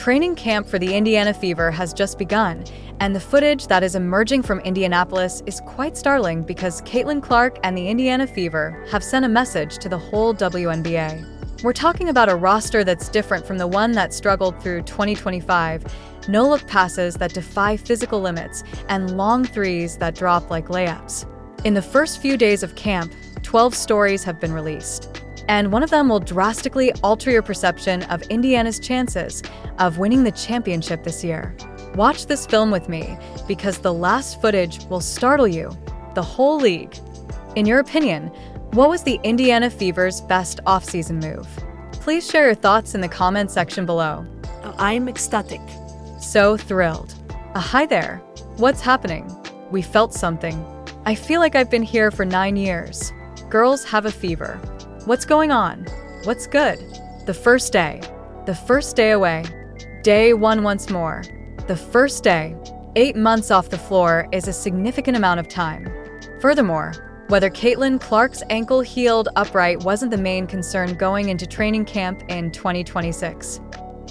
Training camp for the Indiana Fever has just begun, and the footage that is emerging from Indianapolis is quite startling because Caitlin Clark and the Indiana Fever have sent a message to the whole WNBA. We're talking about a roster that's different from the one that struggled through 2025, no-look passes that defy physical limits, and long threes that drop like layups. In the first few days of camp, 12 stories have been released, and one of them will drastically alter your perception of Indiana's chances of winning the championship this year. Watch this film with me, because the last footage will startle you, the whole league. In your opinion, what was the Indiana Fever's best off-season move? Please share your thoughts in the comment section below. I'm ecstatic. So thrilled. Hi there. What's happening? We felt something. I feel like I've been here for 9 years. Girls have a fever. What's going on? What's good? The first day. The first day away. Day one once more. The first day. 8 months off the floor is a significant amount of time. Furthermore, whether Caitlin Clark's ankle healed upright wasn't the main concern going into training camp in 2026.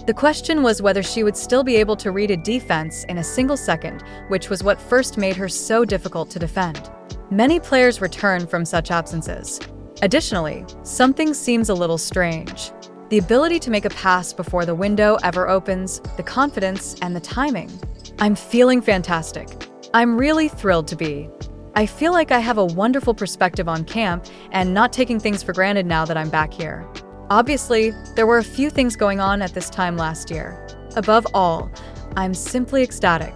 The question was whether she would still be able to read a defense in a single second, which was what first made her so difficult to defend. Many players return from such absences. Additionally, something seems a little strange. The ability to make a pass before the window ever opens, the confidence, and the timing. I'm feeling fantastic. I'm really thrilled to be. I feel like I have a wonderful perspective on camp and not taking things for granted now that I'm back here. Obviously, there were a few things going on at this time last year. Above all, I'm simply ecstatic.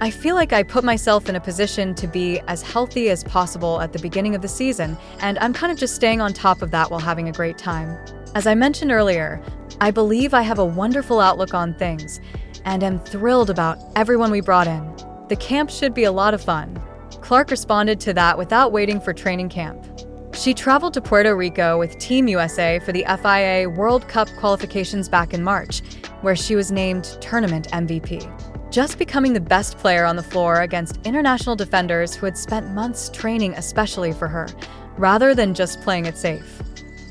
I feel like I put myself in a position to be as healthy as possible at the beginning of the season, and I'm kind of just staying on top of that while having a great time. As I mentioned earlier, I believe I have a wonderful outlook on things, and am thrilled about everyone we brought in. The camp should be a lot of fun. Clark responded to that without waiting for training camp. She traveled to Puerto Rico with Team USA for the FIA World Cup qualifications back in March, where she was named Tournament MVP. Just becoming the best player on the floor against international defenders who had spent months training especially for her, rather than just playing it safe.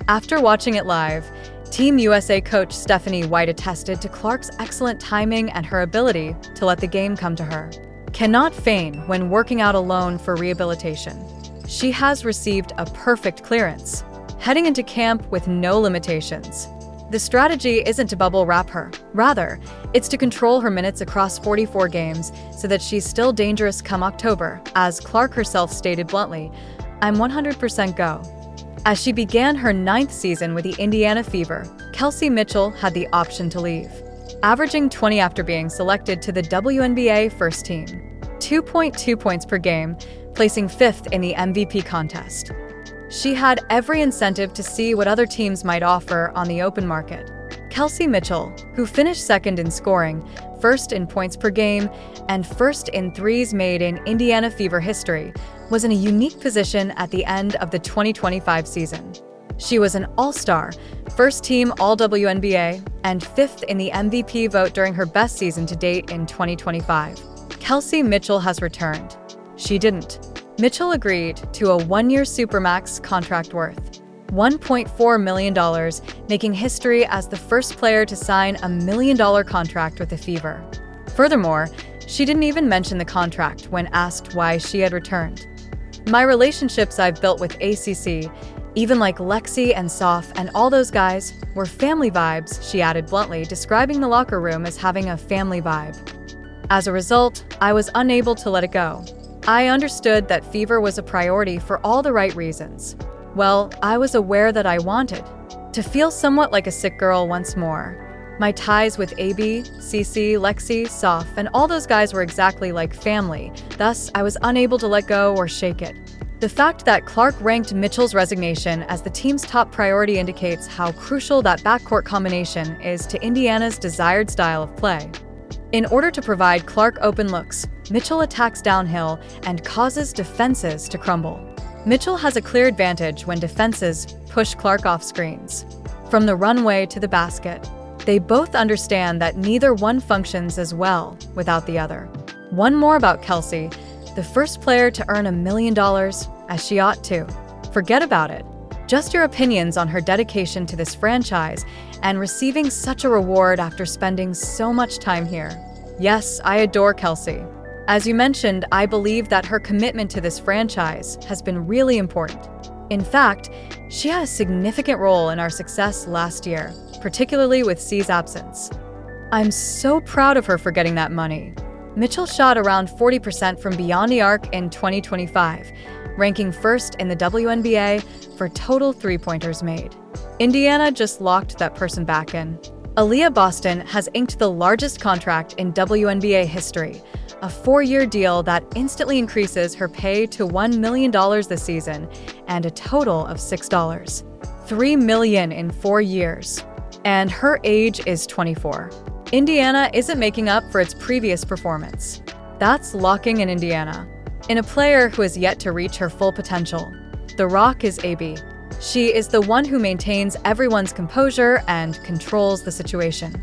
After watching it live, Team USA coach Stephanie White attested to Clark's excellent timing and her ability to let the game come to her. Cannot feign when working out alone for rehabilitation. She has received a perfect clearance, heading into camp with no limitations. The strategy isn't to bubble wrap her. Rather, it's to control her minutes across 44 games so that she's still dangerous come October. As Clark herself stated bluntly, "I'm 100% go." As she began her 9th season with the Indiana Fever, Kelsey Mitchell had the option to leave, averaging 20 after being selected to the WNBA first team. 2.2 points per game, placing 5th in the MVP contest. She had every incentive to see what other teams might offer on the open market. Kelsey Mitchell, who finished 2nd in scoring, 1st in points per game, and 1st in threes made in Indiana Fever history, was in a unique position at the end of the 2025 season. She was an all-star, first-team All-WNBA, and 5th in the MVP vote during her best season to date in 2025. Kelsey Mitchell has returned. She didn't. Mitchell agreed to a 1-year Supermax contract worth $1.4 million, making history as the first player to sign a $1 million contract with the Fever. Furthermore, she didn't even mention the contract when asked why she had returned. "My relationships I've built with ACC, even like Lexi and Soph and all those guys, were family vibes," she added bluntly, describing the locker room as having a family vibe. "As a result, I was unable to let it go. I understood that Fever was a priority for all the right reasons. Well, I was aware that I wanted to feel somewhat like a sick girl once more. My ties with AB, CC, Lexi, Soph, and all those guys were exactly like family, thus I was unable to let go or shake it." The fact that Clark ranked Mitchell's resignation as the team's top priority indicates how crucial that backcourt combination is to Indiana's desired style of play. In order to provide Clark open looks, Mitchell attacks downhill and causes defenses to crumble. Mitchell has a clear advantage when defenses push Clark off screens. From the runway to the basket, they both understand that neither one functions as well without the other. One more about Kelsey, the first player to earn $1 million, as she ought to. Forget about it. Just your opinions on her dedication to this franchise and receiving such a reward after spending so much time here. Yes, I adore Kelsey. As you mentioned, I believe that her commitment to this franchise has been really important. In fact, she had a significant role in our success last year, particularly with C's absence. I'm so proud of her for getting that money. Mitchell shot around 40% from beyond the arc in 2025, ranking first in the WNBA for total three-pointers made. Indiana just locked that person back in. Aaliyah Boston has inked the largest contract in WNBA history, a 4-year deal that instantly increases her pay to $1 million this season and a total of $6. $3 million in 4 years. And her age is 24. Indiana isn't making up for its previous performance. That's locking in Indiana, in a player who has yet to reach her full potential. The Rock is AB. She is the one who maintains everyone's composure and controls the situation.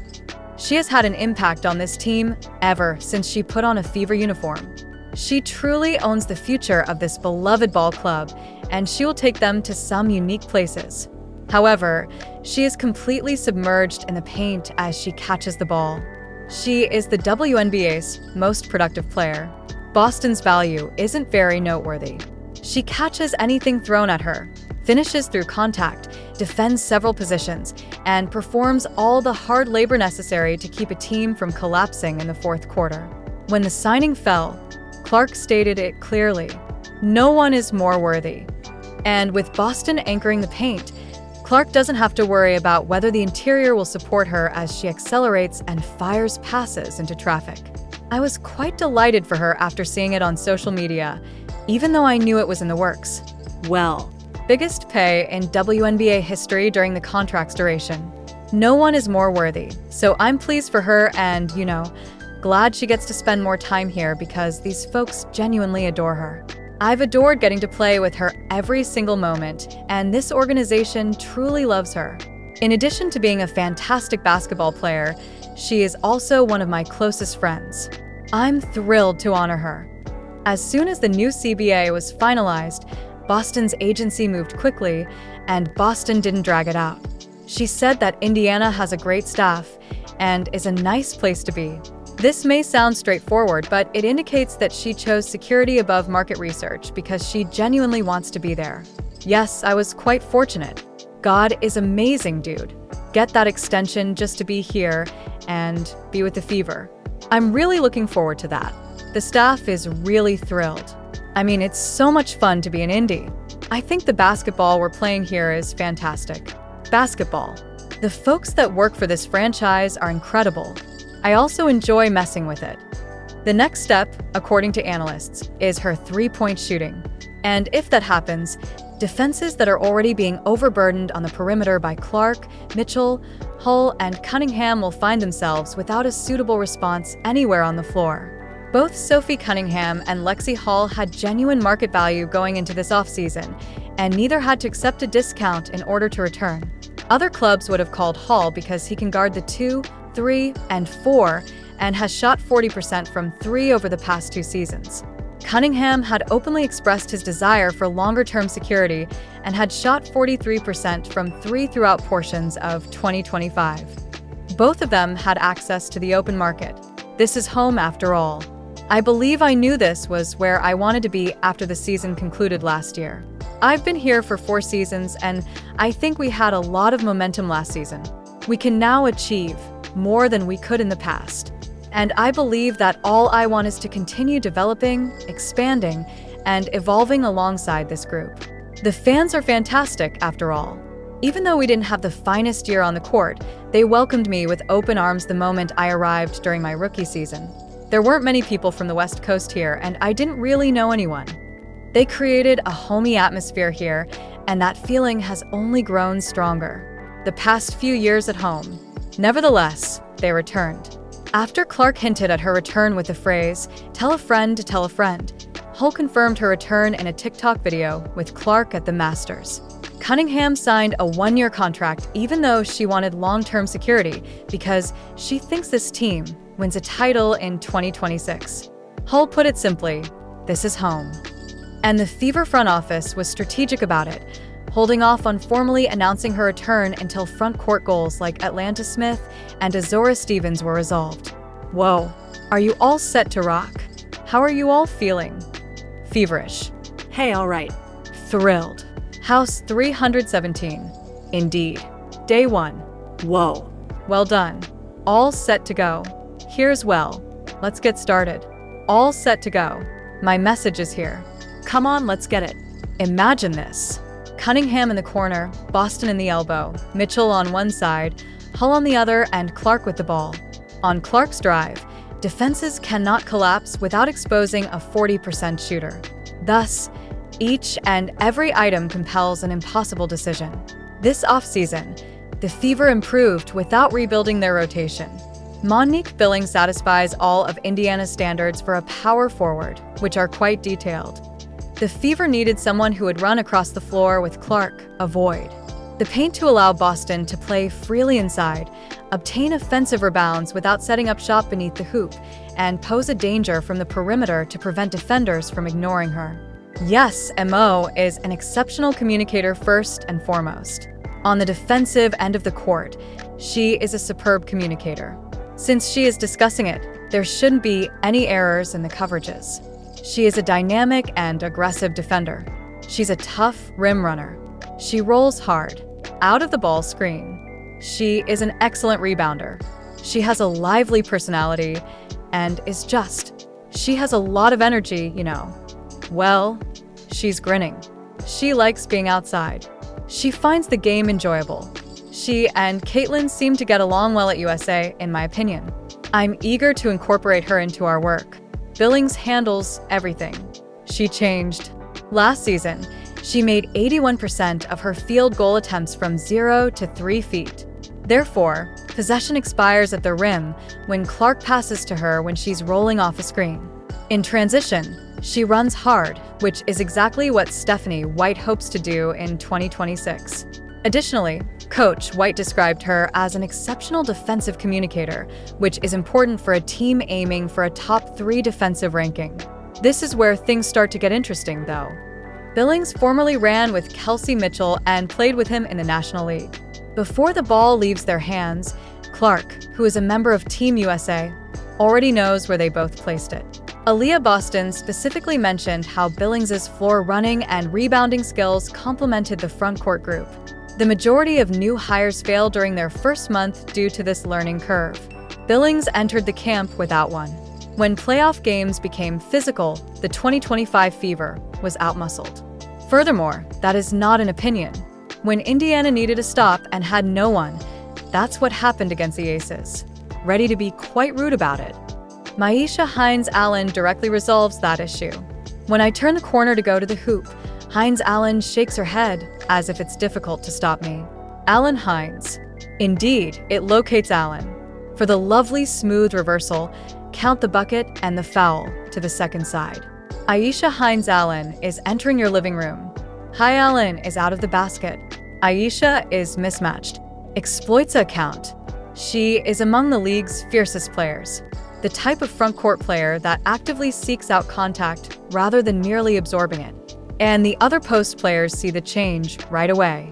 She has had an impact on this team ever since she put on a Fever uniform. She truly owns the future of this beloved ball club, and she will take them to some unique places. However, she is completely submerged in the paint as she catches the ball. She is the WNBA's most productive player. Boston's value isn't very noteworthy. She catches anything thrown at her, finishes through contact, defends several positions, and performs all the hard labor necessary to keep a team from collapsing in the fourth quarter. When the signing fell, Clark stated it clearly: "No one is more worthy." And with Boston anchoring the paint, Clark doesn't have to worry about whether the interior will support her as she accelerates and fires passes into traffic. I was quite delighted for her after seeing it on social media, even though I knew it was in the works. Well, biggest pay in WNBA history during the contract's duration. No one is more worthy, so I'm pleased for her and, glad she gets to spend more time here because these folks genuinely adore her. I've adored getting to play with her every single moment, and this organization truly loves her. In addition to being a fantastic basketball player, she is also one of my closest friends. I'm thrilled to honor her. As soon as the new CBA was finalized, Boston's agency moved quickly, and Boston didn't drag it out. She said that Indiana has a great staff and is a nice place to be. This may sound straightforward, but it indicates that she chose security above market research because she genuinely wants to be there. Yes, I was quite fortunate. God is amazing, dude. Get that extension just to be here and be with the Fever. I'm really looking forward to that. The staff is really thrilled. I mean, it's so much fun to be an Indy. I think the basketball we're playing here is fantastic. Basketball. The folks that work for this franchise are incredible. I also enjoy messing with it. The next step, according to analysts, is her three-point shooting. And if that happens, defenses that are already being overburdened on the perimeter by Clark, Mitchell, Hull, and Cunningham will find themselves without a suitable response anywhere on the floor. Both Sophie Cunningham and Lexi Hull had genuine market value going into this offseason, and neither had to accept a discount in order to return. Other clubs would have called Hull because he can guard the 2, 3, and 4, and has shot 40% from 3 over the past 2 seasons. Cunningham had openly expressed his desire for longer-term security and had shot 43% from 3 throughout portions of 2025. Both of them had access to the open market. This is home after all. I believe I knew this was where I wanted to be after the season concluded last year. I've been here for 4 seasons, and I think we had a lot of momentum last season. We can now achieve more than we could in the past. And I believe that all I want is to continue developing, expanding, and evolving alongside this group. The fans are fantastic, after all. Even though we didn't have the finest year on the court, they welcomed me with open arms the moment I arrived during my rookie season. There weren't many people from the West Coast here, and I didn't really know anyone. They created a homey atmosphere here, and that feeling has only grown stronger. The past few years at home. Nevertheless, they returned. After Clark hinted at her return with the phrase, "Tell a friend to tell a friend," Hull confirmed her return in a TikTok video with Clark at the Masters. Cunningham signed a 1-year contract even though she wanted long-term security because she thinks this team wins a title in 2026. Hull put it simply, this is home. And the Fever front office was strategic about it. holding off on formally announcing her return until front court goals like Atlanta Smith and Azora Stevens were resolved. Whoa, are you all set to rock? How are you all feeling? Feverish. Hey, all right. Thrilled. House 317. Indeed. Day 1. Whoa. Well done. All set to go. Here's well. Let's get started. All set to go. My message is here. Come on, let's get it. Imagine this. Cunningham in the corner, Boston in the elbow, Mitchell on one side, Hull on the other, and Clark with the ball. On Clark's drive, defenses cannot collapse without exposing a 40% shooter. Thus, each and every item compels an impossible decision. This offseason, the Fever improved without rebuilding their rotation. Monique Billings satisfies all of Indiana's standards for a power forward, which are quite detailed. The Fever needed someone who would run across the floor with Clark, a void. The paint to allow Boston to play freely inside, obtain offensive rebounds without setting up shop beneath the hoop, and pose a danger from the perimeter to prevent defenders from ignoring her. Yes, Mo is an exceptional communicator first and foremost. On the defensive end of the court, she is a superb communicator. Since she is discussing it, there shouldn't be any errors in the coverages. She is a dynamic and aggressive defender. She's a tough rim runner. She rolls hard, out of the ball screen. She is an excellent rebounder. She has a lively personality and she has a lot of energy, you know. Well, she's grinning. She likes being outside. She finds the game enjoyable. She and Caitlin seem to get along well at USA, in my opinion. I'm eager to incorporate her into our work. Billings handles everything. She changed. Last season, she made 81% of her field goal attempts from 0 to 3 feet. Therefore, possession expires at the rim when Clark passes to her when she's rolling off a screen. In transition, she runs hard, which is exactly what Stephanie White hopes to do in 2026. Additionally, Coach White described her as an exceptional defensive communicator, which is important for a team aiming for a top 3 defensive ranking. This is where things start to get interesting, though. Billings formerly ran with Kelsey Mitchell and played with him in the National League. Before the ball leaves their hands, Clark, who is a member of Team USA, already knows where they both placed it. Aaliyah Boston specifically mentioned how Billings's floor running and rebounding skills complemented the front court group. The majority of new hires fail during their first month due to this learning curve. Billings entered the camp without one. When playoff games became physical, the 2025 Fever was outmuscled. Furthermore, that is not an opinion. When Indiana needed a stop and had no one, that's what happened against the Aces. Ready to be quite rude about it. Myisha Hines-Allen directly resolves that issue. When I turn the corner to go to the hoop, Hines-Allen shakes her head as if it's difficult to stop me. Allen Hines. Indeed, it locates Allen. For the lovely smooth reversal, count the bucket and the foul to the second side. Aisha Hines-Allen is entering your living room. Hi Allen is out of the basket. Aisha is mismatched. Exploits a count. She is among the league's fiercest players. The type of front court player that actively seeks out contact rather than merely absorbing it. And the other post players see the change right away.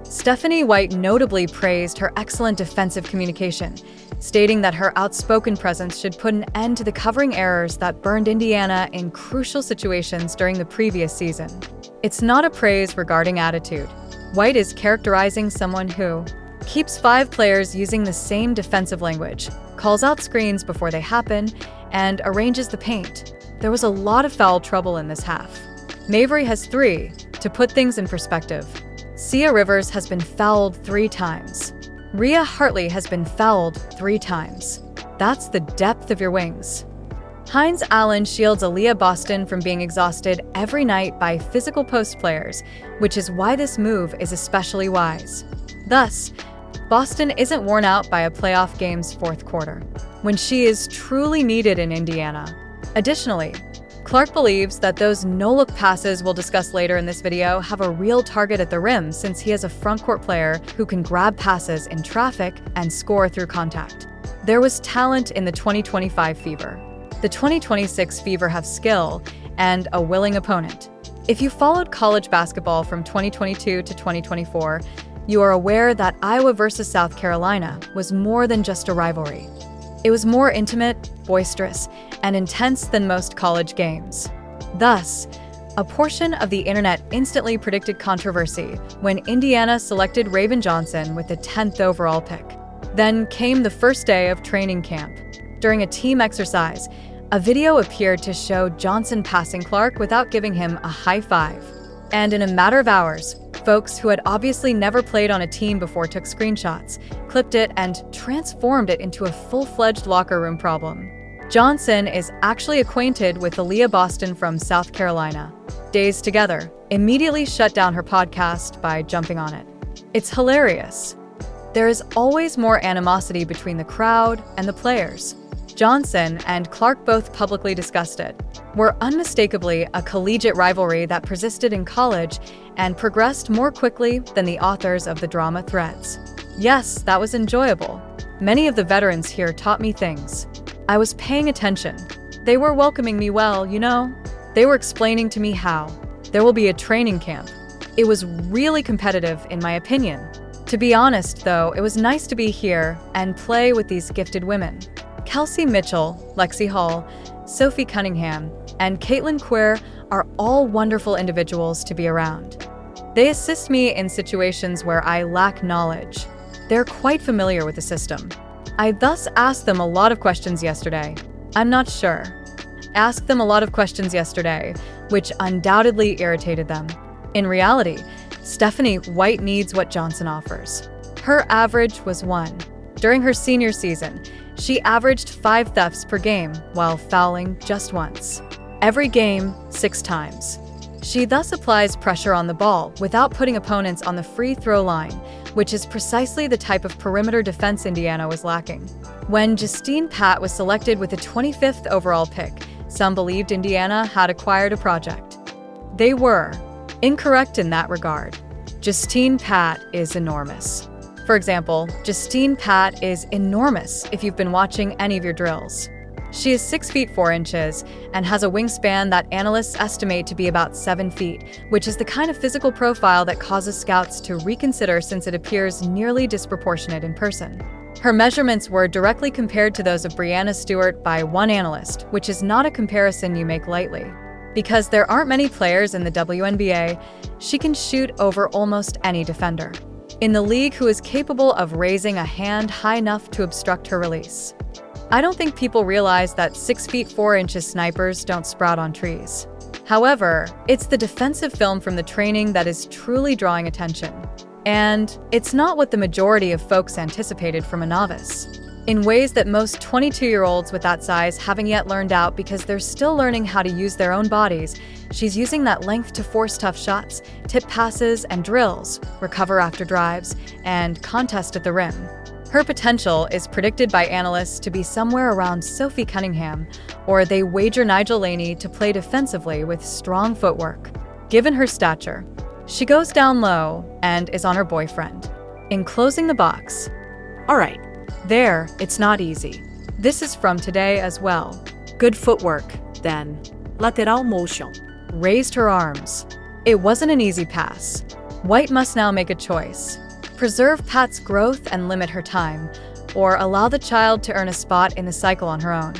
Stephanie White notably praised her excellent defensive communication, stating that her outspoken presence should put an end to the covering errors that burned Indiana in crucial situations during the previous season. It's not a praise regarding attitude. White is characterizing someone who keeps 5 players using the same defensive language, calls out screens before they happen, and arranges the paint. There was a lot of foul trouble in this half. Mavry has 3, to put things in perspective. Sia Rivers has been fouled 3 times. Rhea Hartley has been fouled 3 times. That's the depth of your wings. Hines-Allen shields Aaliyah Boston from being exhausted every night by physical post players, which is why this move is especially wise. Thus, Boston isn't worn out by a playoff game's 4th quarter, when she is truly needed in Indiana. Additionally, Clark believes that those no-look passes we'll discuss later in this video have a real target at the rim since he is a front-court player who can grab passes in traffic and score through contact. There was talent in the 2025 Fever. The 2026 Fever have skill and a willing opponent. If you followed college basketball from 2022 to 2024, you are aware that Iowa versus South Carolina was more than just a rivalry. It was more intimate, boisterous, and intense than most college games. Thus, a portion of the internet instantly predicted controversy when Indiana selected Raven Johnson with the 10th overall pick. Then came the first day of training camp. During a team exercise, a video appeared to show Johnson passing Clark without giving him a high five. And in a matter of hours, folks who had obviously never played on a team before took screenshots, clipped it, and transformed it into a full-fledged locker room problem. Johnson is actually acquainted with Aaliyah Boston from South Carolina. Days Together immediately shut down her podcast by jumping on it. It's hilarious. There is always more animosity between the crowd and the players. Johnson and Clark both publicly discussed it. Were unmistakably a collegiate rivalry that persisted in college and progressed more quickly than the authors of the drama threads. Yes, that was enjoyable. Many of the veterans here taught me things. I was paying attention. They were welcoming me well, you know? They were explaining to me how. There will be a training camp. It was really competitive, in my opinion. To be honest, though, it was nice to be here and play with these gifted women. Kelsey Mitchell, Lexi Hall, Sophie Cunningham, and Caitlin Queer are all wonderful individuals to be around. They assist me in situations where I lack knowledge. They're quite familiar with the system. I thus asked them a lot of questions yesterday. I'm not sure. Asked them a lot of questions yesterday, which undoubtedly irritated them. In reality, Stephanie White needs what Johnson offers. Her average was 1. During her senior season, she averaged 5 thefts per game while fouling just once. Every game, 6 times. She thus applies pressure on the ball without putting opponents on the free throw line, which is precisely the type of perimeter defense Indiana was lacking. When Justine Pat was selected with the 25th overall pick, some believed Indiana had acquired a project. They were incorrect in that regard. Justine Pat is enormous. For example, Justine Pat is enormous if you've been watching any of your drills. She is 6 feet 4 inches and has a wingspan that analysts estimate to be about 7 feet, which is the kind of physical profile that causes scouts to reconsider since it appears nearly disproportionate in person. Her measurements were directly compared to those of Breanna Stewart by one analyst, which is not a comparison you make lightly. Because there aren't many players in the WNBA, she can shoot over almost any defender in the league who is capable of raising a hand high enough to obstruct her release. I don't think people realize that 6 feet 4 inches snipers don't sprout on trees. However, it's the defensive film from the training that is truly drawing attention. And it's not what the majority of folks anticipated from a novice. In ways that most 22-year-olds with that size haven't yet learned out because they're still learning how to use their own bodies, she's using that length to force tough shots, tip passes and drills, recover after drives, and contest at the rim. Her potential is predicted by analysts to be somewhere around Sophie Cunningham, or they wager Nigel Laney to play defensively with strong footwork. Given her stature, she goes down low and is on her boyfriend. In closing the box, All right, there, it's not easy. This is from today as well. good footwork, then. Lateral motion. Raised her arms. It wasn't an easy pass. White must now make a choice. Preserve Pat's growth and limit her time, or allow the child to earn a spot in the cycle on her own.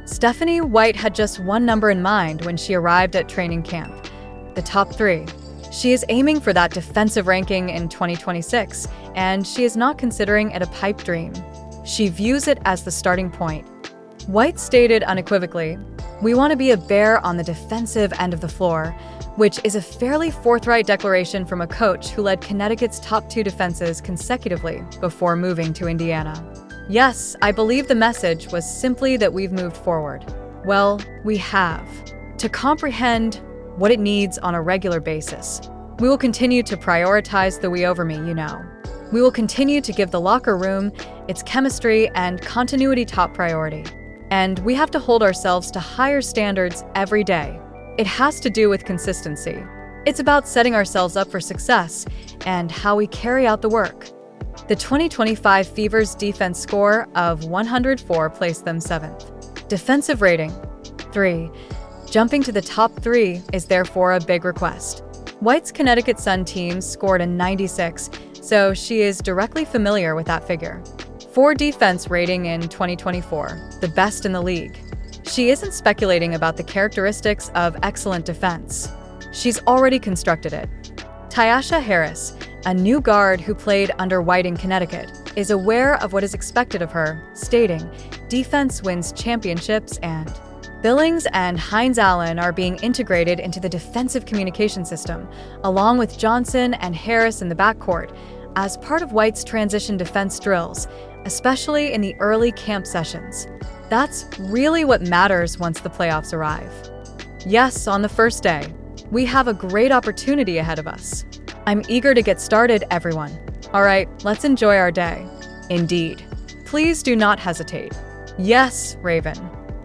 Stephanie White had just one number in mind when she arrived at training camp: the top 3. She is aiming for that defensive ranking in 2026, and she is not considering it a pipe dream. She views it as the starting point. White stated unequivocally, "We want to be a bear on the defensive end of the floor," which is a fairly forthright declaration from a coach who led Connecticut's top 2 defenses consecutively before moving to Indiana. Yes, I believe the message was simply that we've moved forward. Well, we have. To comprehend what it needs on a regular basis. We will continue to prioritize the we over me, you know. We will continue to give the locker room, its chemistry, and continuity top priority. And we have to hold ourselves to higher standards every day. It has to do with consistency. It's about setting ourselves up for success and how we carry out the work. The 2025 Fever's defense score of 104 placed them 7th. Defensive rating, 3. Jumping to the top 3 is therefore a big request. White's Connecticut Sun team scored a 96, so she is directly familiar with that figure. 4 defense rating in 2024, the best in the league. She isn't speculating about the characteristics of excellent defense. She's already constructed it. Tyasha Harris, a new guard who played under White in Connecticut, is aware of what is expected of her, stating, "Defense wins championships," and Billings and Hines-Allen are being integrated into the defensive communication system, along with Johnson and Harris in the backcourt, as part of White's transition defense drills, especially in the early camp sessions. That's really what matters once the playoffs arrive. Yes, on the first day, we have a great opportunity ahead of us. I'm eager to get started, everyone. All right, let's enjoy our day. Indeed. Please do not hesitate. Yes, Raven.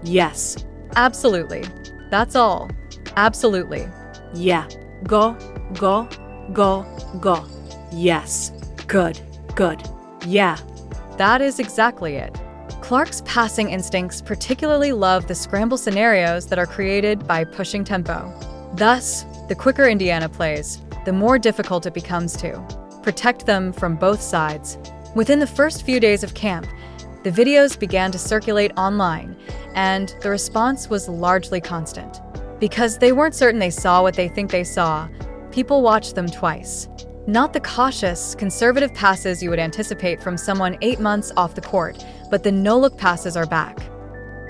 Yes. Absolutely. That's all. Absolutely. Yeah. Go, go, go, go. Yes. Good, good. Yeah. That is exactly it. Clark's passing instincts particularly love the scramble scenarios that are created by pushing tempo. Thus, the quicker Indiana plays, the more difficult it becomes to protect them from both sides. Within the first few days of camp, the videos began to circulate online, and the response was largely constant. Because they weren't certain they saw what they think they saw, people watched them twice. Not the cautious, conservative passes you would anticipate from someone 8 months off the court, but the no-look passes are back.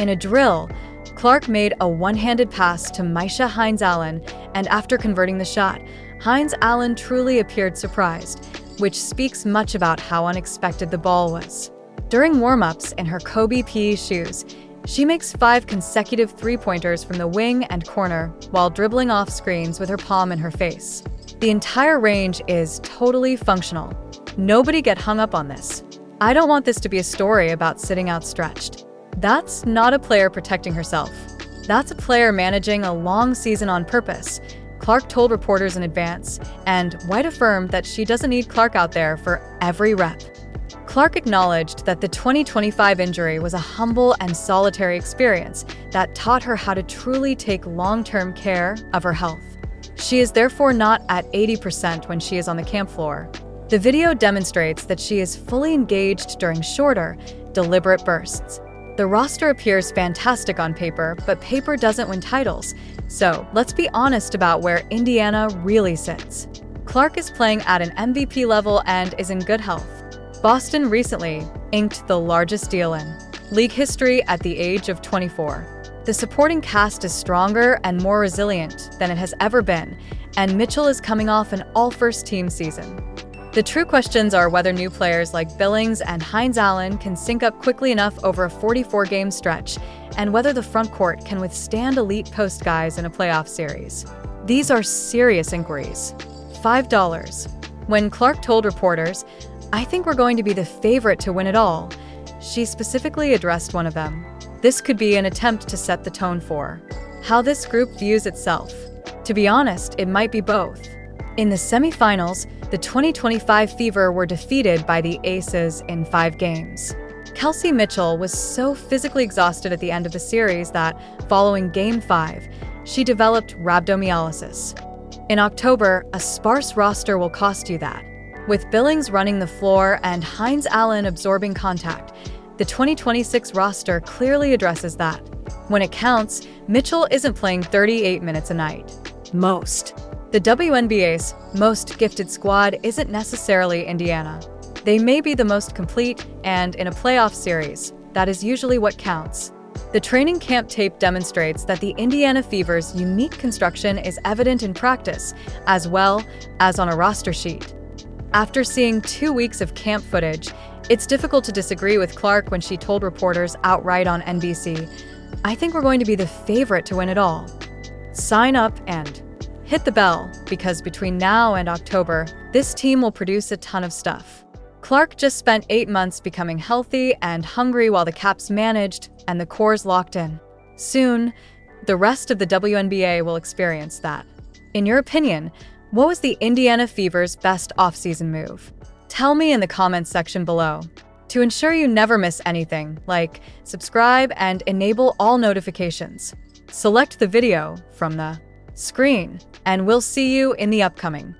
In a drill, Clark made a one-handed pass to Misha Hines-Allen, and after converting the shot, Hines-Allen truly appeared surprised, which speaks much about how unexpected the ball was. During warm-ups in her Kobe P shoes, she makes 5 consecutive three-pointers from the wing and corner while dribbling off screens with her palm in her face. The entire range is totally functional. Nobody get hung up on this. I don't want this to be a story about sitting outstretched. That's not a player protecting herself. That's a player managing a long season on purpose, Clark told reporters in advance, and White affirmed that she doesn't need Clark out there for every rep. Clark acknowledged that the 2025 injury was a humble and solitary experience that taught her how to truly take long-term care of her health. She is therefore not at 80% when she is on the camp floor. The video demonstrates that she is fully engaged during shorter, deliberate bursts. The roster appears fantastic on paper, but paper doesn't win titles. So let's be honest about where Indiana really sits. Clark is playing at an MVP level and is in good health. Boston recently inked the largest deal in league history at the age of 24. The supporting cast is stronger and more resilient than it has ever been, and Mitchell is coming off an all-first-team season. The true questions are whether new players like Billings and Hines-Allen can sync up quickly enough over a 44-game stretch, and whether the front court can withstand elite post guys in a playoff series. These are serious inquiries. $5. When Clark told reporters, "I think we're going to be the favorite to win it all," she specifically addressed one of them. This could be an attempt to set the tone for how this group views itself. To be honest, it might be both. In the semifinals, the 2025 Fever were defeated by the Aces in 5 games. Kelsey Mitchell was so physically exhausted at the end of the series that, following Game 5, she developed rhabdomyolysis. In October, a sparse roster will cost you that. With Billings running the floor and Hines-Allen absorbing contact, the 2026 roster clearly addresses that. When it counts, Mitchell isn't playing 38 minutes a night. Most. The WNBA's most gifted squad isn't necessarily Indiana. They may be the most complete, and in a playoff series, that is usually what counts. The training camp tape demonstrates that the Indiana Fever's unique construction is evident in practice, as well as on a roster sheet. After seeing 2 weeks of camp footage, it's difficult to disagree with Clark when she told reporters outright on NBC, "I think we're going to be the favorite to win it all." Sign up and hit the bell, because between now and October, this team will produce a ton of stuff. Clark just spent 8 months becoming healthy and hungry while the Caps managed and the cores locked in. Soon, the rest of the WNBA will experience that. In your opinion, what was the Indiana Fever's best offseason move? Tell me in the comments section below. To ensure you never miss anything, like, subscribe, and enable all notifications. Select the video from the screen, and we'll see you in the upcoming